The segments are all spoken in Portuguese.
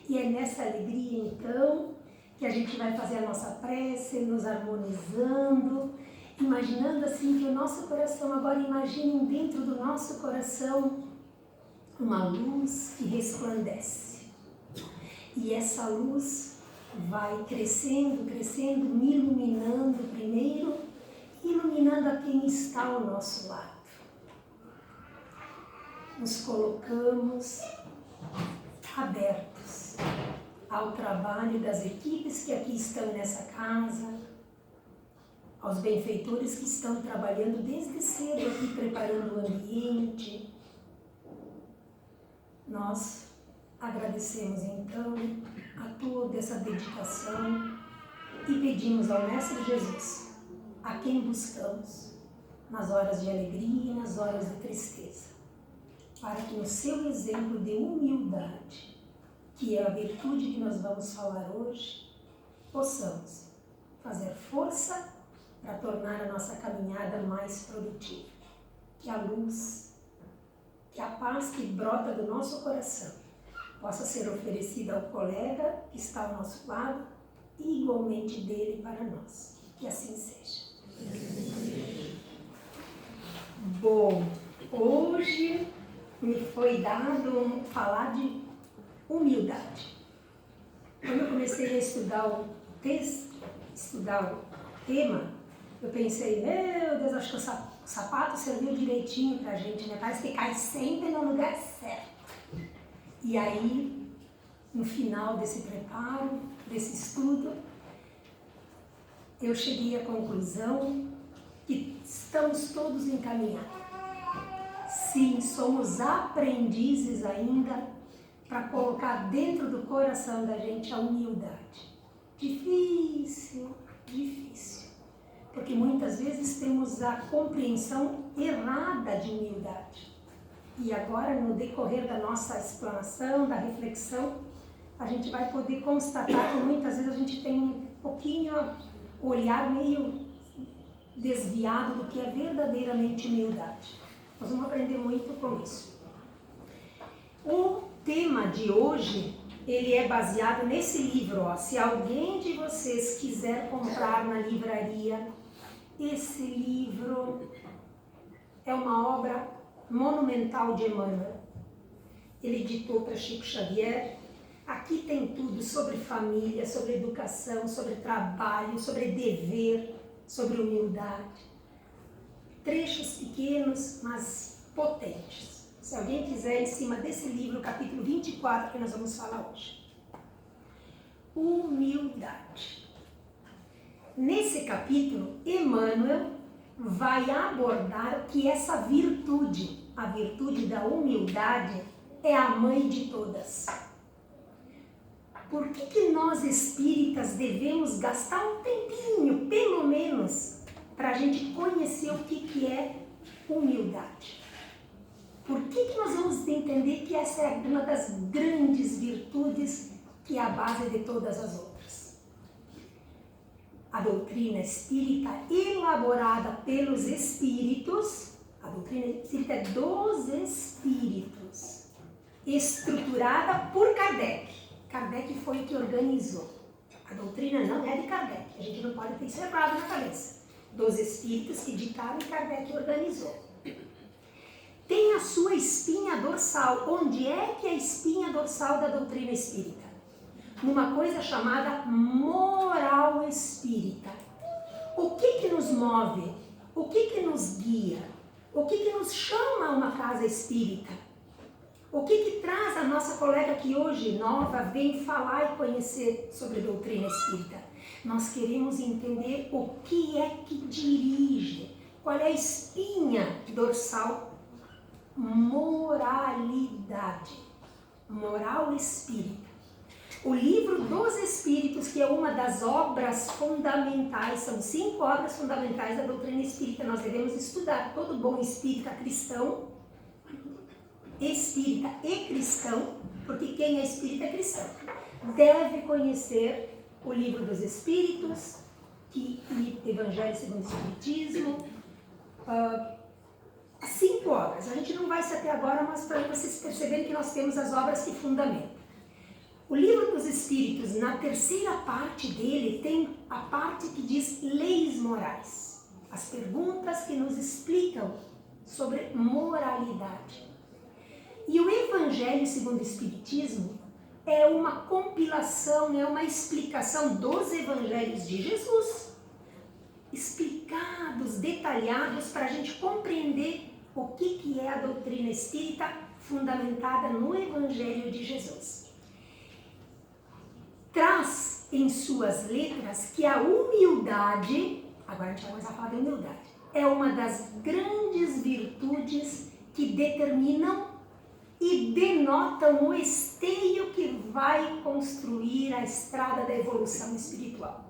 E é nessa alegria, então, que a gente vai fazer a nossa prece, nos harmonizando, imaginando assim que o nosso coração, agora imaginem dentro do nosso coração uma luz que resplandece. E essa luz vai crescendo, crescendo, me iluminando primeiro, iluminando a quem está ao nosso lado. Nos colocamos abertos ao trabalho das equipes que aqui estão nessa casa, aos benfeitores que estão trabalhando desde cedo aqui, preparando o ambiente. Nós agradecemos então a toda essa dedicação e pedimos ao Mestre Jesus, a quem buscamos nas horas de alegria e nas horas de tristeza, para que no seu exemplo de humildade, que é a virtude que nós vamos falar hoje, possamos fazer força para tornar a nossa caminhada mais produtiva. Que a luz, que a paz que brota do nosso coração possa ser oferecida ao colega que está ao nosso lado e igualmente dele para nós. Que assim seja. Bom, hoje me foi dado falar de humildade. Quando eu comecei a estudar o texto, estudar o tema, eu pensei, meu Deus, acho que o sapato serviu direitinho pra gente, né? Parece que cai sempre no lugar certo. E aí, no final desse preparo, desse estudo, eu cheguei à conclusão que estamos todos encaminhados. Sim, somos aprendizes ainda para colocar dentro do coração da gente a humildade. Difícil, difícil. Porque muitas vezes temos a compreensão errada de humildade. E agora, no decorrer da nossa explanação, da reflexão, a gente vai poder constatar que muitas vezes a gente tem um pouquinho o olhar meio desviado do que é verdadeiramente humildade. Nós vamos aprender muito com isso. O tema de hoje, ele é baseado nesse livro, ó. Se alguém de vocês quiser comprar na livraria, esse livro é uma obra monumental de Emmanuel. Ele ditou para Chico Xavier. Aqui tem tudo sobre família, sobre educação, sobre trabalho, sobre dever, sobre humildade. Trechos pequenos, mas potentes. Se alguém quiser, em cima desse livro, capítulo 24, que nós vamos falar hoje. Humildade. Nesse capítulo, Emmanuel vai abordar que essa virtude, a virtude da humildade, é a mãe de todas. Por que nós espíritas devemos gastar um tempinho, pelo menos, para a gente conhecer o que é humildade? Por que nós vamos entender que essa é uma das grandes virtudes que é a base de todas as outras? A doutrina espírita, elaborada pelos espíritos, a doutrina espírita é dos espíritos, estruturada por Kardec. Kardec foi o que organizou. A doutrina não é de Kardec, a gente não pode ter isso errado na cabeça. Dos espíritos que ditaram e Kardec organizou. Tem a sua espinha dorsal. Onde é que é a espinha dorsal da doutrina espírita? Numa coisa chamada moral espírita. O que nos move? O que nos guia? O que nos chama a uma casa espírita? O que traz a nossa colega que hoje, nova, vem falar e conhecer sobre a doutrina espírita? Nós queremos entender o que é que dirige, qual é a espinha dorsal? Moralidade, moral espírita. O livro dos Espíritos, que é uma das obras fundamentais, são 5 obras fundamentais da doutrina espírita, nós devemos estudar. Todo bom espírita cristão, espírita e cristão, porque quem é espírita é cristão, deve conhecer o livro dos Espíritos, que Evangelho segundo o Espiritismo, 5 obras. A gente não vai se até agora, mas para vocês perceberem que nós temos as obras que fundamentam. O livro dos Espíritos, na terceira parte dele, tem a parte que diz leis morais. As perguntas que nos explicam sobre moralidade. E o Evangelho segundo o Espiritismo é uma compilação, é uma explicação dos Evangelhos de Jesus, explicados, detalhados, para a gente compreender o que é a doutrina espírita fundamentada no Evangelho de Jesus. Traz em suas letras que a humildade, agora a gente vai começar a falar de humildade, é uma das grandes virtudes que determinam e denotam o esteio que vai construir a estrada da evolução espiritual.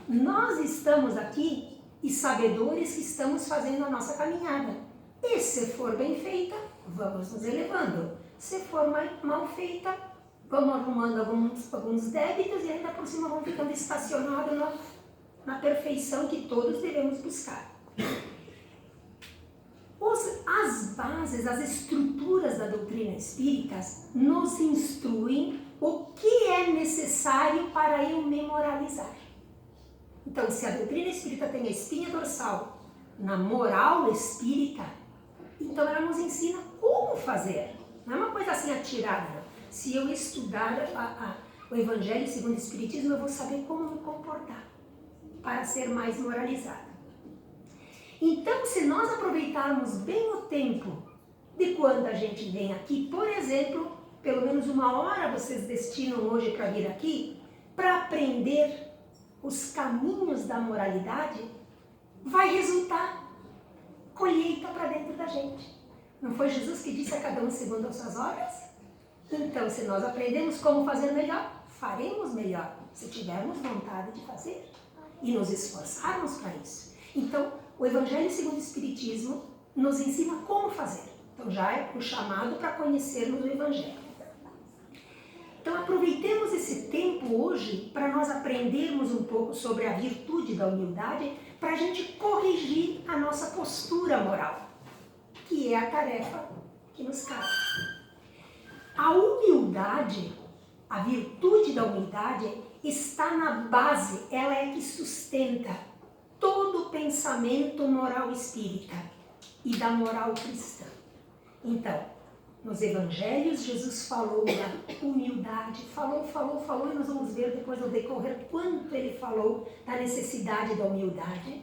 Nós estamos aqui e sabedores que estamos fazendo a nossa caminhada. E se for bem feita, vamos nos elevando. Se for mal feita, vamos arrumando alguns débitos e ainda por cima vamos ficando estacionados na perfeição que todos devemos buscar. As bases, as estruturas da doutrina espírita nos instruem o que é necessário para eu me moralizar. Então, se a doutrina espírita tem a espinha dorsal na moral espírita, então ela nos ensina como fazer. Não é uma coisa assim atirada. Se eu estudar o Evangelho segundo o Espiritismo, eu vou saber como me comportar para ser mais moralizada. Então, se nós aproveitarmos bem o tempo de quando a gente vem aqui, por exemplo, pelo menos 1 hora vocês destinam hoje para vir aqui, para aprender os caminhos da moralidade, vai resultar colheita para dentro da gente. Não foi Jesus que disse a cada um segundo as suas obras? Então, se nós aprendemos como fazer melhor, faremos melhor, se tivermos vontade de fazer e nos esforçarmos para isso. Então, o Evangelho segundo o Espiritismo nos ensina como fazer. Então, já é o chamado para conhecermos o Evangelho. Então, aproveitemos esse tempo hoje para nós aprendermos um pouco sobre a virtude da humildade, para a gente corrigir a nossa postura moral, que é a tarefa que nos cabe. A humildade, a virtude da humildade, está na base, ela é que sustenta todo o pensamento moral espírita e da moral cristã. Então, nos Evangelhos, Jesus falou da humildade, falou, e nós vamos ver depois no decorrer quanto ele falou da necessidade da humildade.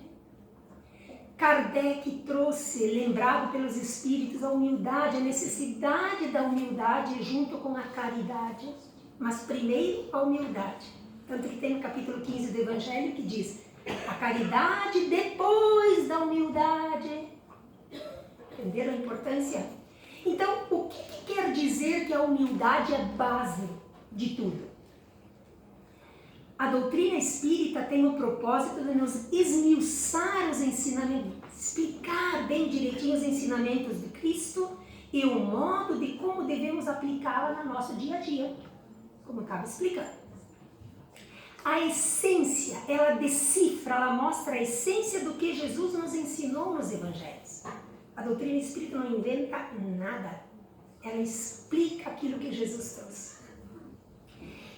Kardec trouxe, lembrado pelos Espíritos, a humildade, a necessidade da humildade junto com a caridade, mas primeiro a humildade. Tanto que tem no capítulo 15 do Evangelho que diz, a caridade depois da humildade. Entenderam a importância? Então, o que quer dizer que a humildade é base de tudo? A doutrina espírita tem o propósito de nos esmiuçar os ensinamentos, explicar bem direitinho os ensinamentos de Cristo e o modo de como devemos aplicá-la no nosso dia a dia, como acaba explicando. A essência, ela decifra, ela mostra a essência do que Jesus nos ensinou nos Evangelhos. A doutrina espírita não inventa nada, ela explica aquilo que Jesus trouxe.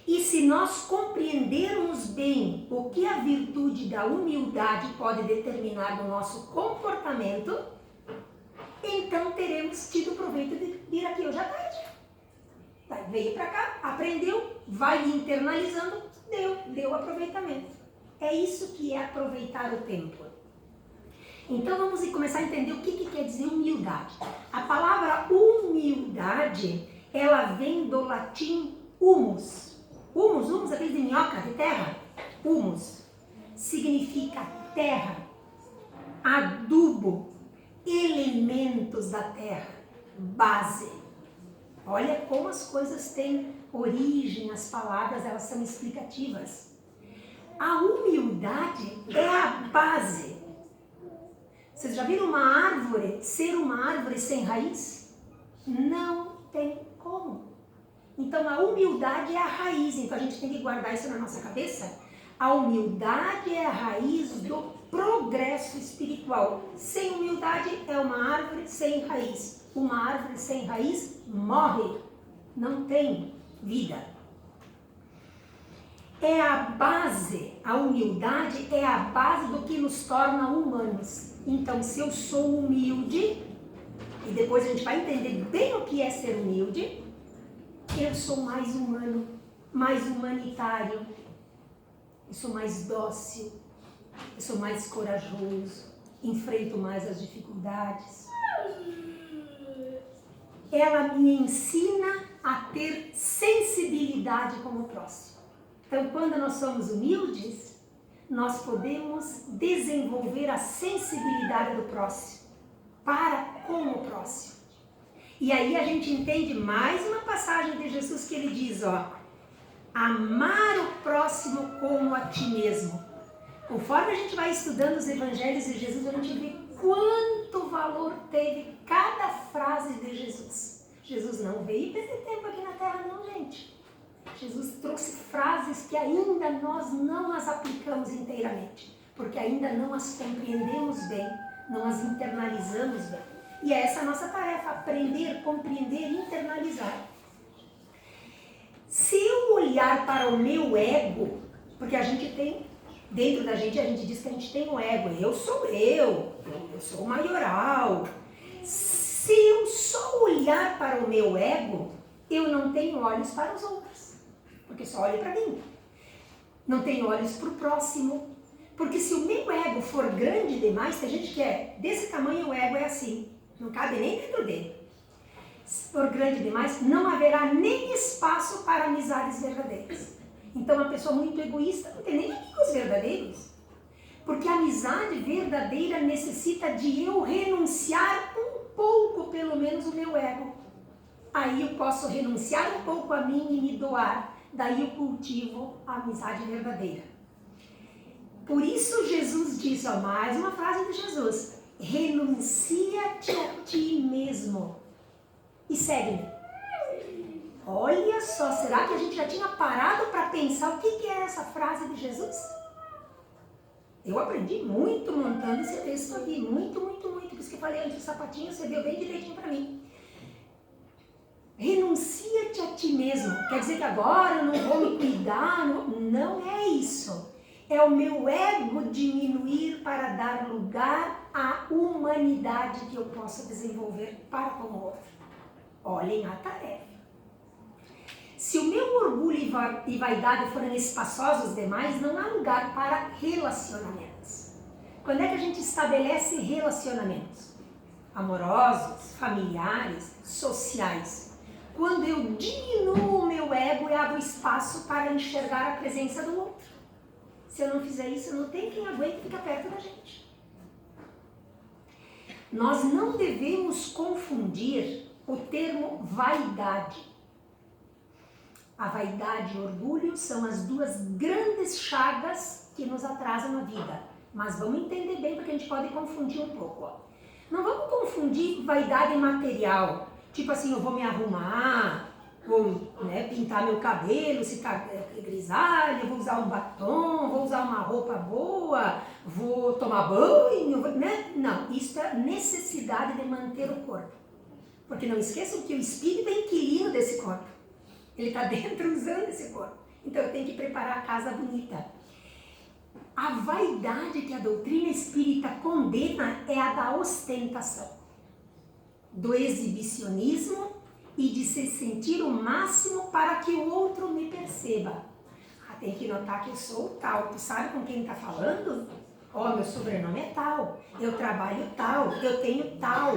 E se nós compreendermos bem o que a virtude da humildade pode determinar no nosso comportamento, então teremos tido proveito de vir aqui hoje à tarde. Veio para cá, aprendeu, vai internalizando, deu aproveitamento. É isso que é aproveitar o tempo. Então vamos começar a entender o que quer dizer humildade. A palavra humildade, ela vem do latim humus. Humus, aquele de minhoca, de terra. Humus significa terra, adubo, elementos da terra, base. Olha como as coisas têm origem, as palavras, elas são explicativas. A humildade é a base. Vocês já viram uma árvore ser uma árvore sem raiz? Não tem como. Então a humildade é a raiz, então a gente tem que guardar isso na nossa cabeça. A humildade é a raiz do progresso espiritual. Sem humildade é uma árvore sem raiz. Uma árvore sem raiz morre, não tem vida. é a base, a humildade é a base do que nos torna humanos. Então, se eu sou humilde, e depois a gente vai entender bem o que é ser humilde, eu sou mais humano, mais humanitário, eu sou mais dócil, eu sou mais corajoso, enfrento mais as dificuldades. Ela me ensina a ter sensibilidade com o próximo. Então, quando nós somos humildes, nós podemos desenvolver a sensibilidade do próximo, para com o próximo. E aí a gente entende mais uma passagem de Jesus que ele diz, amar o próximo como a ti mesmo. Conforme a gente vai estudando os evangelhos de Jesus, a gente vê quanto valor teve cada frase de Jesus. Jesus não veio perder tempo aqui na Terra não, gente. Jesus trouxe frases que ainda nós não as aplicamos inteiramente, porque ainda não as compreendemos bem, não as internalizamos bem. E é essa a nossa tarefa, aprender, compreender, internalizar. Se eu olhar para o meu ego, porque a gente tem, dentro da gente a gente diz que a gente tem um ego, eu sou o maioral. Se eu só olhar para o meu ego, eu não tenho olhos para os outros, porque só olho para mim. Não tenho olhos para o próximo, porque se o meu ego for grande demais, tem gente que é desse tamanho, o ego é assim, não cabe nem dentro dele. Se for grande demais, não haverá nem espaço para amizades verdadeiras. Então, uma pessoa muito egoísta não tem nem amigos verdadeiros. Porque a amizade verdadeira necessita de eu renunciar um pouco, pelo menos, o meu ego. Aí eu posso renunciar um pouco a mim e me doar. Daí eu cultivo a amizade verdadeira. Por isso Jesus diz, mais uma frase de Jesus, renuncia-te a ti mesmo e segue-me. Olha só, será que a gente já tinha parado para pensar o que é essa frase de Jesus? Eu aprendi muito montando esse texto aqui, muito. Por isso que eu falei antes, o sapatinho você deu bem direitinho para mim. Renuncia-te a ti mesmo. Quer dizer que agora eu não vou me cuidar? Não é isso. É o meu ego diminuir para dar lugar à humanidade que eu possa desenvolver para com o outro. Olhem a tarefa. Se o meu orgulho e vaidade forem espaçosos demais, não há lugar para relacionamentos. Quando é que a gente estabelece relacionamentos? Amorosos, familiares, sociais. Quando eu diminuo o meu ego e abro espaço para enxergar a presença do outro. Se eu não fizer isso, não tem quem aguente ficar perto da gente. Nós não devemos confundir o termo vaidade. A vaidade e o orgulho são as duas grandes chagas que nos atrasam na vida. Mas vamos entender bem, porque a gente pode confundir um pouco. Não vamos confundir vaidade material. Tipo assim, eu vou me arrumar, vou pintar meu cabelo, se está grisalho, vou usar um batom, vou usar uma roupa boa, vou tomar banho, Não, isso é necessidade de manter o corpo. Porque não esqueçam que o espírito é inquilino desse corpo. Ele está dentro usando esse corpo. Então eu tenho que preparar a casa bonita. A vaidade que a doutrina espírita condena é a da ostentação, do exibicionismo e de se sentir o máximo para que o outro me perceba. Tem que notar que eu sou tal. Tu sabe com quem está falando? Meu sobrenome é tal, eu trabalho tal, eu tenho tal.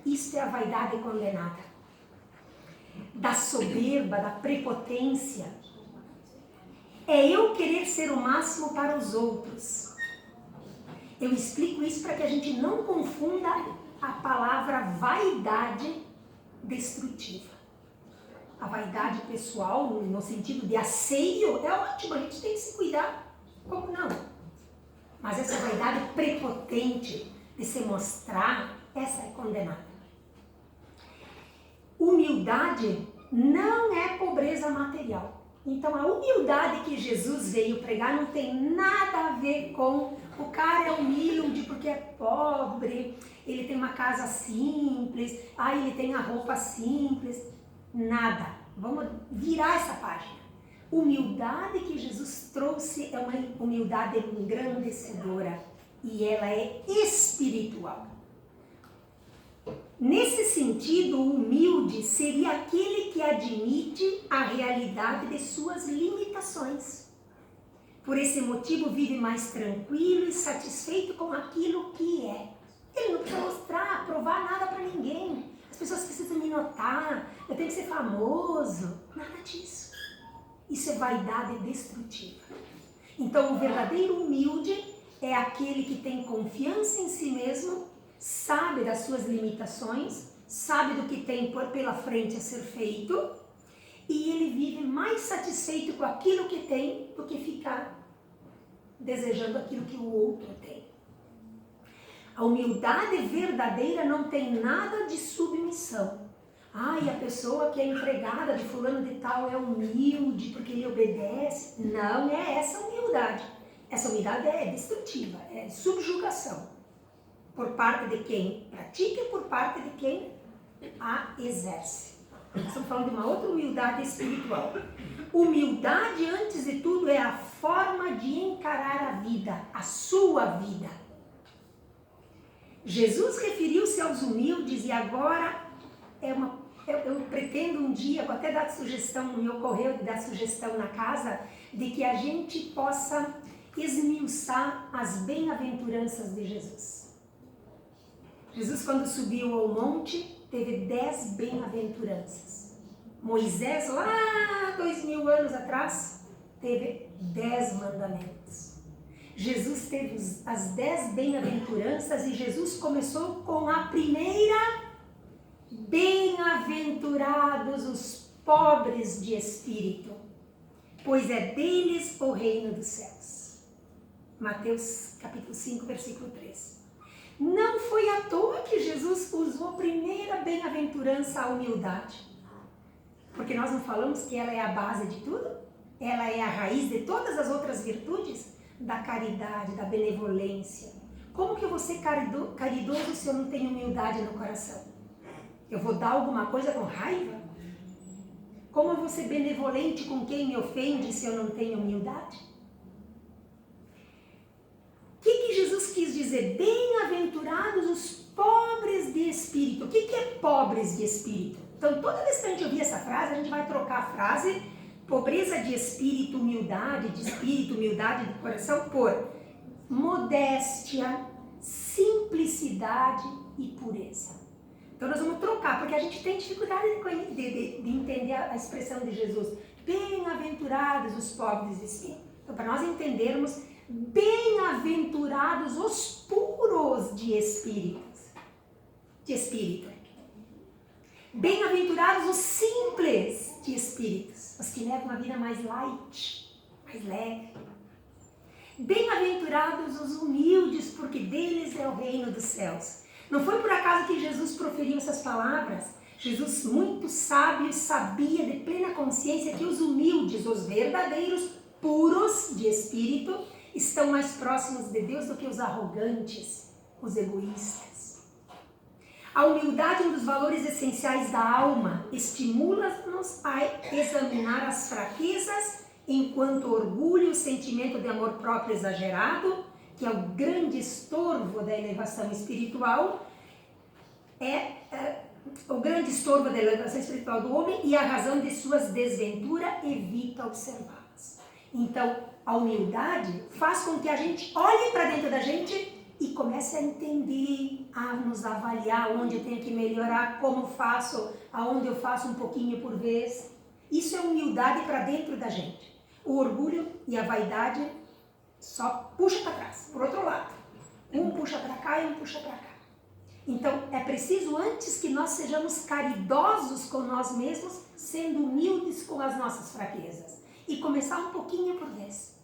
Isso é a vaidade condenada. Da soberba, da prepotência. É eu querer ser o máximo para os outros. Eu explico isso para que a gente não confunda a palavra vaidade destrutiva. A vaidade pessoal, no sentido de asseio, é ótimo, a gente tem que se cuidar. Como não? Mas essa vaidade prepotente de se mostrar, essa é condenada. Humildade não é pobreza material. Então a humildade que Jesus veio pregar não tem nada a ver com o cara é humilde porque é pobre, ele tem uma casa simples, ele tem a roupa simples. Nada. Vamos virar essa página. humildade que Jesus trouxe é uma humildade engrandecedora e ela é espiritual. Nesse sentido, o humilde seria aquele que admite a realidade de suas limitações. Por esse motivo, vive mais tranquilo e satisfeito com aquilo que é. Ele não precisa mostrar, provar nada para ninguém. As pessoas precisam me notar, eu tenho que ser famoso. Nada disso. Isso é vaidade destrutiva. Então, o verdadeiro humilde é aquele que tem confiança em si mesmo, sabe das suas limitações, sabe do que tem pela frente a ser feito, e ele vive mais satisfeito com aquilo que tem do que ficar desejando aquilo que o outro tem. A humildade verdadeira não tem nada de submissão. Ai, a pessoa que é empregada de fulano de tal é humilde porque ele obedece. Não é essa humildade. Essa humildade é destrutiva, é subjugação. Por parte de quem pratica e por parte de quem a exerce. Nós estamos falando de uma outra humildade espiritual. Humildade, antes de tudo, é a forma de encarar a vida, a sua vida. Jesus referiu-se aos humildes e agora eu pretendo um dia, vou até dar sugestão, me ocorreu de dar sugestão na casa, de que a gente possa esmiuçar as bem-aventuranças de Jesus. Jesus, quando subiu ao monte, teve 10 bem-aventuranças. Moisés, lá 2000 anos atrás, teve 10 mandamentos. Jesus teve as 10 bem-aventuranças e Jesus começou com a primeira: bem-aventurados os pobres de espírito, pois é deles o reino dos céus. Mateus capítulo 5, versículo 3. Não foi à toa que Jesus usou a primeira bem-aventurança, a humildade. Porque nós não falamos que ela é a base de tudo? Ela é a raiz de todas as outras virtudes? Da caridade, da benevolência. Como que eu vou ser caridoso se eu não tenho humildade no coração? Eu vou dar alguma coisa com raiva? Como eu vou ser benevolente com quem me ofende se eu não tenho humildade? O que Jesus quis dizer? Bem-aventurados os pobres de espírito. O que é pobres de espírito? Então, toda vez que a gente ouvir essa frase, a gente vai trocar a frase pobreza de espírito, humildade de espírito, humildade de coração, por modéstia, simplicidade e pureza. Então nós vamos trocar, porque a gente tem dificuldade de entender a expressão de Jesus. Bem-aventurados os pobres de espírito. Então, para nós entendermos, bem-aventurados os puros de espírito. Bem-aventurados os simples de espíritos, os que levam uma vida mais light, mais leve. Bem-aventurados os humildes, porque deles é o reino dos céus. Não foi por acaso que Jesus proferiu essas palavras. Jesus, muito sábio, sabia de plena consciência que os humildes, os verdadeiros, puros de espírito, estão mais próximos de Deus do que os arrogantes, os egoístas. A humildade é um dos valores essenciais da alma, estimula-nos a examinar as fraquezas, enquanto o orgulho, o sentimento de amor próprio exagerado, que é o grande estorvo da elevação espiritual, o grande estorvo da elevação espiritual do homem e a razão de suas desventuras evita observá-las. Então, a humildade faz com que a gente olhe para dentro da gente e comece a entender, a nos avaliar onde eu tenho que melhorar, como faço, aonde eu faço um pouquinho por vez. Isso é humildade para dentro da gente. O orgulho e a vaidade só puxa para trás, por outro lado. Um puxa para cá e um puxa para cá. Então, é preciso antes que nós sejamos caridosos com nós mesmos, sendo humildes com as nossas fraquezas. E começar um pouquinho por vez.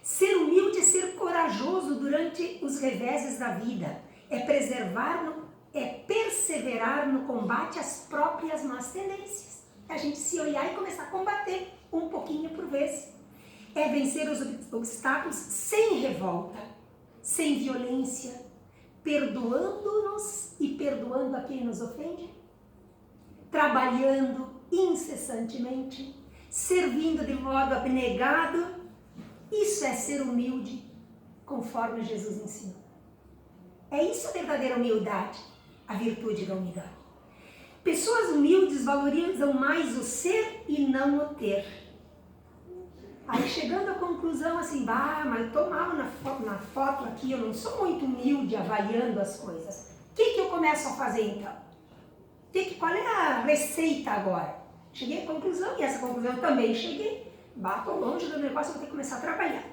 Ser humilde é ser corajoso durante os reveses da vida. É perseverar no combate às próprias más tendências. É a gente se olhar e começar a combater um pouquinho por vez. É vencer os obstáculos sem revolta, sem violência, perdoando-nos e perdoando a quem nos ofende, trabalhando incessantemente, servindo de modo abnegado. Isso é ser humilde, conforme Jesus ensinou. É isso a verdadeira humildade, a virtude da humildade. Pessoas humildes valorizam mais o ser e não o ter. Aí chegando à conclusão assim, mas eu tô mal na foto aqui, eu não sou muito humilde avaliando as coisas. O que eu começo a fazer então? Qual é a receita agora? Cheguei à conclusão, e essa conclusão eu também cheguei. Tô longe do negócio, vou ter que começar a trabalhar.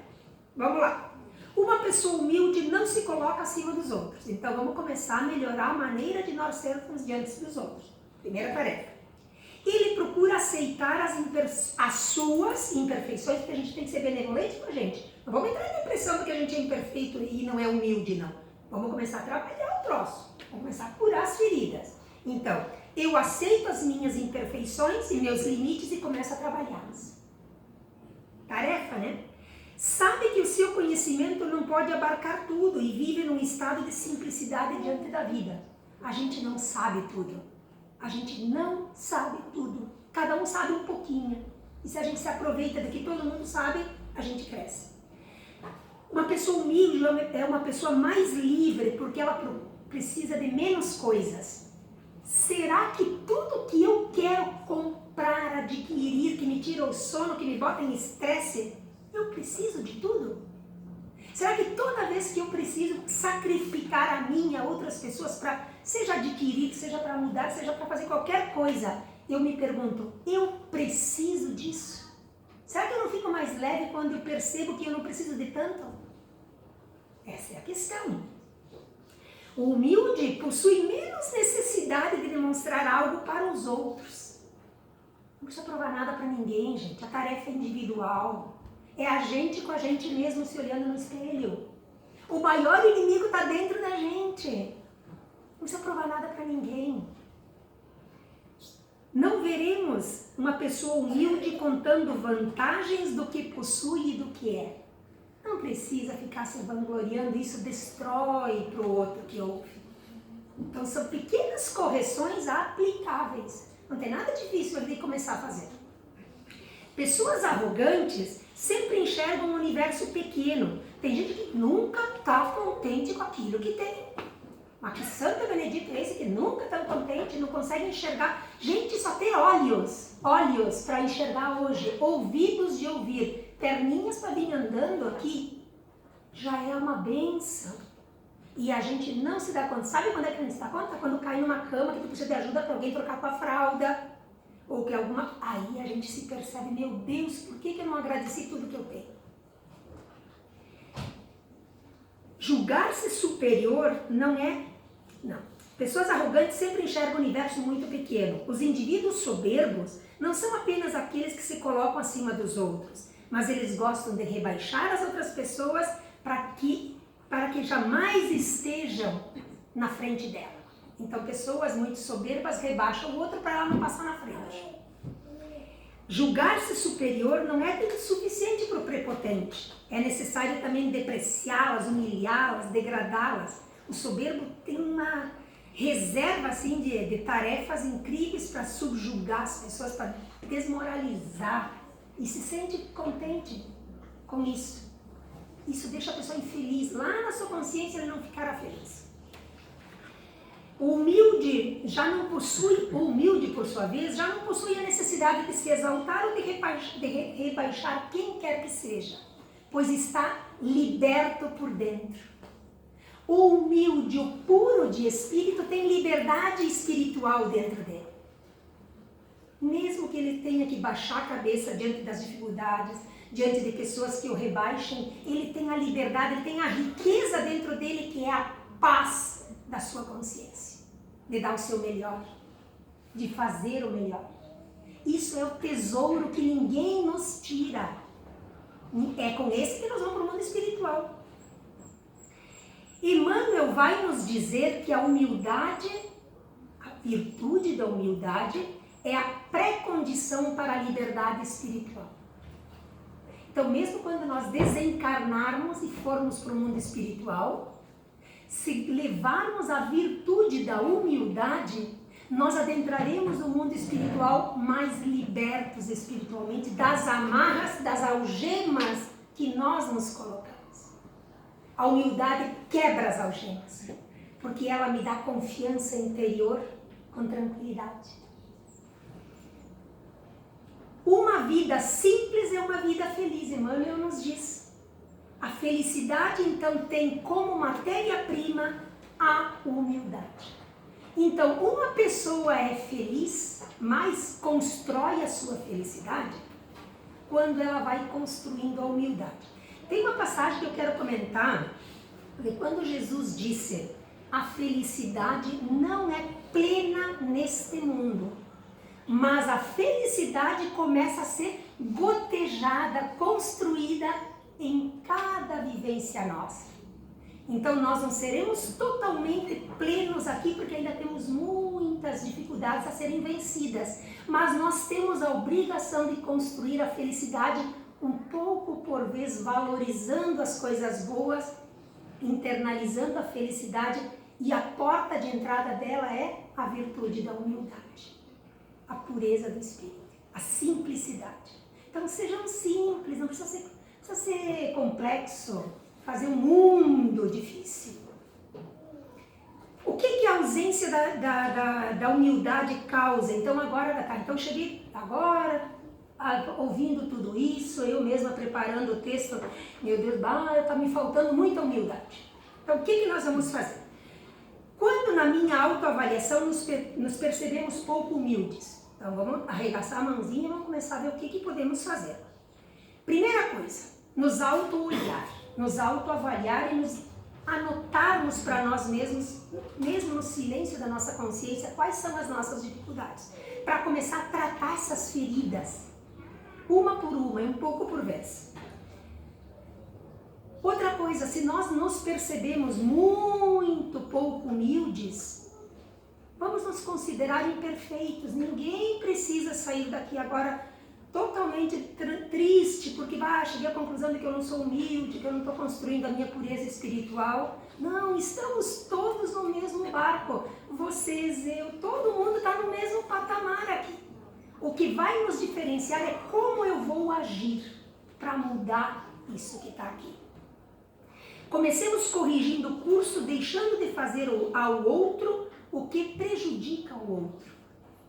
Vamos lá. Uma pessoa humilde não se coloca acima dos outros. Então vamos começar a melhorar a maneira de nós sermos diante dos outros. Primeira tarefa. Ele procura aceitar as suas imperfeições, porque a gente tem que ser benevolente com a gente. Não vamos entrar na impressão porque a gente é imperfeito e não é humilde, não. Vamos começar a trabalhar o troço. Vamos começar a curar as feridas. Então, eu aceito as minhas imperfeições e meus limites e começo a trabalhá-las. Tarefa, né? Sabe que o seu conhecimento não pode abarcar tudo e vive num estado de simplicidade diante da vida. A gente não sabe tudo. A gente não sabe tudo. Cada um sabe um pouquinho. E se a gente se aproveita do que todo mundo sabe, a gente cresce. Uma pessoa humilde é uma pessoa mais livre porque ela precisa de menos coisas. Será que tudo que eu quero comprar, adquirir, que me tira o sono, que me bota em estresse, eu preciso de tudo? Será que toda vez que eu preciso sacrificar a mim e a outras pessoas para, seja adquirir, seja para mudar, seja para fazer qualquer coisa, eu me pergunto, eu preciso disso? Será que eu não fico mais leve quando eu percebo que eu não preciso de tanto? Essa é a questão. O humilde possui menos necessidade de demonstrar algo para os outros. Não precisa provar nada para ninguém, gente. A tarefa é individual. É a gente com a gente mesmo se olhando no espelho. O maior inimigo está dentro da gente. Não precisa provar nada para ninguém. Não veremos uma pessoa humilde contando vantagens do que possui e do que é. Não precisa ficar se vangloriando, isso destrói para o outro que ouve. Então são pequenas correções aplicáveis. Não tem nada difícil de começar a fazer. Pessoas arrogantes sempre enxergam um universo pequeno. Tem gente que nunca está contente com aquilo que tem. Mas que santo Benedito é esse que nunca está contente, não consegue enxergar? Gente, só tem olhos para enxergar hoje, ouvidos de ouvir, perninhas para vir andando aqui, já é uma benção. E a gente não se dá conta. Sabe quando é que a gente se dá conta? Quando cai numa cama que tu precisa de ajuda para alguém trocar tua fralda. Ou que alguma... Aí a gente se percebe, meu Deus, por que eu não agradeci tudo que eu tenho? Julgar-se superior não é... Não. Pessoas arrogantes sempre enxergam o universo muito pequeno. Os indivíduos soberbos não são apenas aqueles que se colocam acima dos outros, mas eles gostam de rebaixar as outras pessoas para que jamais estejam na frente dela. Então, pessoas muito soberbas rebaixam o outro para ela não passar na frente. Julgar-se superior não é suficiente para o prepotente. É necessário também depreciá-las, humilhá-las, degradá-las. O soberbo tem uma reserva assim, de tarefas incríveis para subjugar as pessoas, para desmoralizar. E se sente contente com isso. Isso deixa a pessoa infeliz. Lá na sua consciência ele não ficará feliz. O humilde, por sua vez, já não possui a necessidade de se exaltar ou de rebaixar quem quer que seja, pois está liberto por dentro. O humilde, o puro de espírito, tem liberdade espiritual dentro dele. Mesmo que ele tenha que baixar a cabeça diante das dificuldades, diante de pessoas que o rebaixem, ele tem a liberdade, ele tem a riqueza dentro dele, que é a paz da sua consciência, de dar o seu melhor, de fazer o melhor. Isso é o tesouro que ninguém nos tira. É com esse que nós vamos para o mundo espiritual. Emmanuel vai nos dizer que a humildade, a virtude da humildade, é a pré-condição para a liberdade espiritual. Então, mesmo quando nós desencarnarmos e formos para o mundo espiritual, se levarmos a virtude da humildade, nós adentraremos o mundo espiritual mais libertos espiritualmente das amarras, das algemas que nós nos colocamos. A humildade quebra as algemas, porque ela me dá confiança interior com tranquilidade. Uma vida simples é uma vida feliz, Emmanuel nos diz. A felicidade, então, tem como matéria-prima a humildade. Então, uma pessoa é feliz, mas constrói a sua felicidade quando ela vai construindo a humildade. Tem uma passagem que eu quero comentar, porque quando Jesus disse: a felicidade não é plena neste mundo, mas a felicidade começa a ser gotejada, construída em cada vivência nossa. Então nós não seremos totalmente plenos aqui, porque ainda temos muitas dificuldades a serem vencidas, mas nós temos a obrigação de construir a felicidade um pouco por vez, valorizando as coisas boas, internalizando a felicidade, e a porta de entrada dela é a virtude da humildade, a pureza do espírito, a simplicidade. Então sejam simples, não precisa ser complexo, fazer um mundo difícil. O que a ausência da humildade causa? Então agora, então cheguei agora, ouvindo tudo isso, eu mesma preparando o texto, meu Deus, está me faltando muita humildade. Então o que nós vamos fazer? Quando na minha autoavaliação nos percebemos pouco humildes, então vamos arregaçar a mãozinha e vamos começar a ver o que podemos fazer. Primeira coisa, nos auto-olhar, nos autoavaliar e nos anotarmos para nós mesmos, mesmo no silêncio da nossa consciência, quais são as nossas dificuldades, para começar a tratar essas feridas, uma por uma e um pouco por vez. Outra coisa, se nós nos percebemos muito pouco humildes, vamos nos considerar imperfeitos. Ninguém precisa sair daqui agora totalmente triste, porque cheguei à conclusão de que eu não sou humilde, que eu não estou construindo a minha pureza espiritual. Não, estamos todos no mesmo barco. Vocês, eu, todo mundo está no mesmo patamar aqui. O que vai nos diferenciar é como eu vou agir para mudar isso que está aqui. Comecemos corrigindo o curso, deixando de fazer ao outro o que prejudica o outro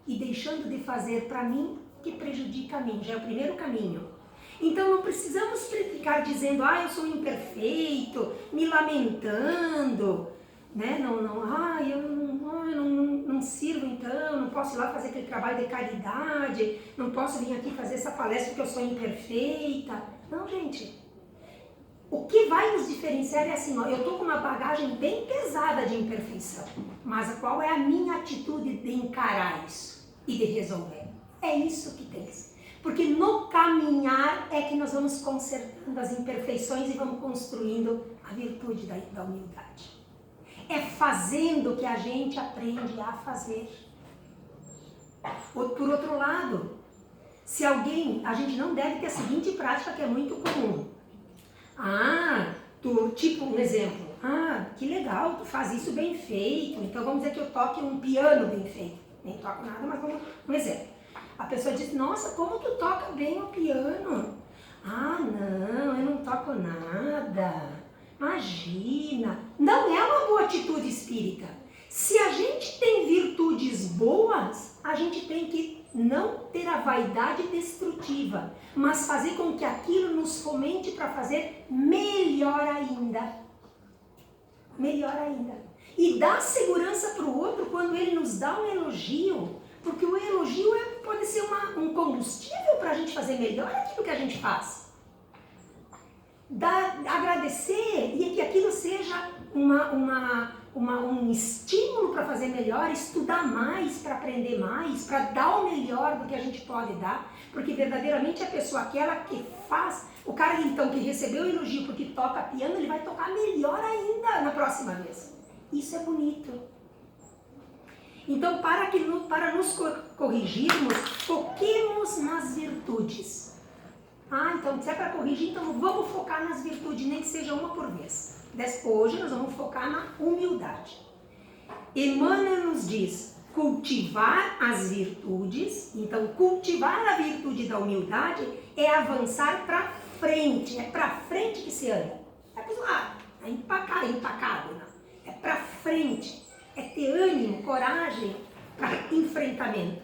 e deixando de fazer para mim o que prejudica a mim. Já é o primeiro caminho. Então não precisamos ficar dizendo: eu sou imperfeito, me lamentando, né? Eu não sirvo, então não posso ir lá fazer aquele trabalho de caridade, não posso vir aqui fazer essa palestra porque eu sou imperfeita. Não, gente. O que vai nos diferenciar é assim, eu estou com uma bagagem bem pesada de imperfeição, mas qual é a minha atitude de encarar isso e de resolver? É isso que tem que ser. Porque no caminhar é que nós vamos consertando as imperfeições e vamos construindo a virtude da humildade. É fazendo que a gente aprende a fazer. Por outro lado, se alguém, a gente não deve ter a seguinte prática que é muito comum. Tipo um exemplo, que legal, tu faz isso bem feito, então vamos dizer que eu toque um piano bem feito. Nem toco nada, mas vamos um exemplo. A pessoa diz: nossa, como tu toca bem o piano? Não, eu não toco nada. Imagina. Não é uma boa atitude espírita. Se a gente tem virtudes boas, a gente tem que não ter a vaidade destrutiva, mas fazer com que aquilo nos fomente para fazer melhor ainda. Melhor ainda. E dar segurança para o outro quando ele nos dá um elogio, porque o elogio pode ser um combustível para a gente fazer melhor aquilo que a gente faz. Agradecer e que aquilo seja um estímulo para fazer melhor, estudar mais, para aprender mais, para dar o melhor do que a gente pode dar, porque verdadeiramente a pessoa, aquela que faz, o cara então que recebeu o elogio porque toca piano, ele vai tocar melhor ainda na próxima vez. Isso é bonito. Então, para nos corrigirmos, foquemos nas virtudes. Então se é para corrigir, então vamos focar nas virtudes, nem que seja uma por vez. Hoje nós vamos focar na humildade. Emmanuel nos diz: cultivar as virtudes. Então, cultivar a virtude da humildade é avançar para frente, é para frente que se anda. É empacado, não. É para frente, é ter ânimo, coragem para enfrentamento.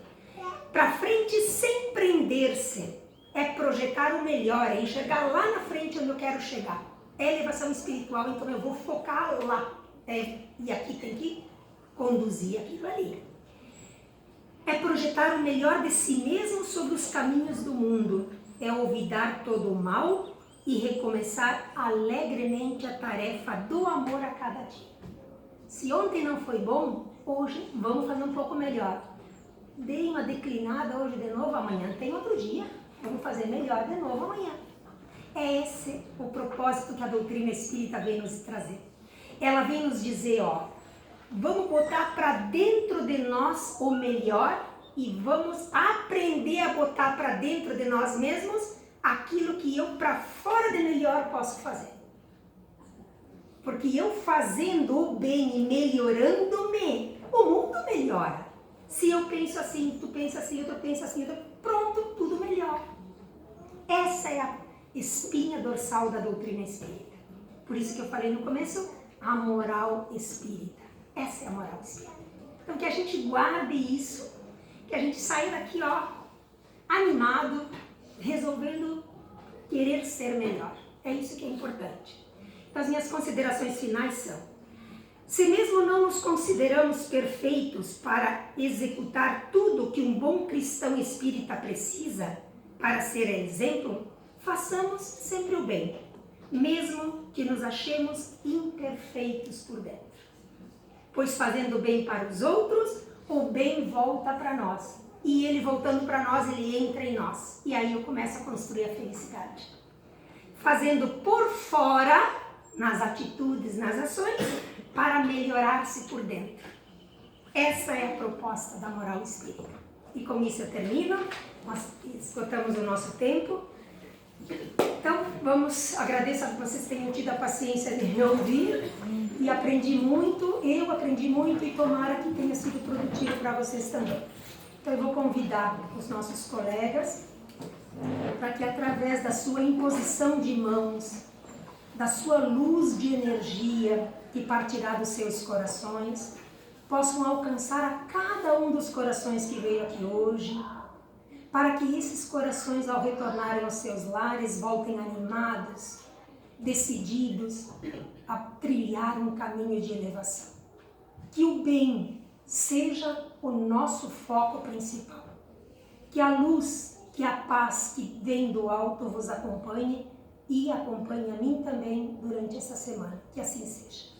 Para frente sem prender-se, é projetar o melhor, é enxergar lá na frente onde eu quero chegar. É elevação espiritual, então eu vou focar lá. E aqui tem que conduzir aquilo ali. É projetar o melhor de si mesmo sobre os caminhos do mundo. É olvidar todo o mal e recomeçar alegremente a tarefa do amor a cada dia. Se ontem não foi bom, hoje vamos fazer um pouco melhor. Dei uma declinada hoje de novo, amanhã tem outro dia. Vamos fazer melhor de novo amanhã. É esse o propósito que a doutrina espírita vem nos trazer. Ela vem nos dizer, vamos botar para dentro de nós o melhor e vamos aprender a botar para dentro de nós mesmos aquilo que eu para fora de melhor posso fazer. Porque eu fazendo o bem e melhorando-me, o mundo melhora. Se eu penso assim, tu pensa assim, outro pensa assim, pronto, tudo melhor. Essa é a espinha dorsal da doutrina espírita. Por isso que eu falei no começo, a moral espírita. Essa é a moral espírita. Então que a gente guarde isso, que a gente saia daqui, animado, resolvendo querer ser melhor. É isso que é importante. Então as minhas considerações finais são: se mesmo não nos consideramos perfeitos para executar tudo que um bom cristão espírita precisa para ser exemplo, façamos sempre o bem, mesmo que nos achemos imperfeitos por dentro. Pois fazendo bem para os outros, o bem volta para nós. E ele voltando para nós, ele entra em nós. E aí eu começo a construir a felicidade. Fazendo por fora, nas atitudes, nas ações, para melhorar-se por dentro. Essa é a proposta da moral espírita. E com isso eu termino. Nós esgotamos o nosso tempo. Então, agradeço a que vocês tenham tido a paciência de me ouvir. E aprendi muito, eu aprendi muito, e tomara que tenha sido produtivo para vocês também. Então eu vou convidar os nossos colegas para que através da sua imposição de mãos, da sua luz de energia que partirá dos seus corações, possam alcançar a cada um dos corações que veio aqui hoje, para que esses corações, ao retornarem aos seus lares, voltem animados, decididos a trilhar um caminho de elevação. Que o bem seja o nosso foco principal. Que a luz, que a paz que vem do alto vos acompanhe e acompanhe a mim também durante essa semana. Que assim seja.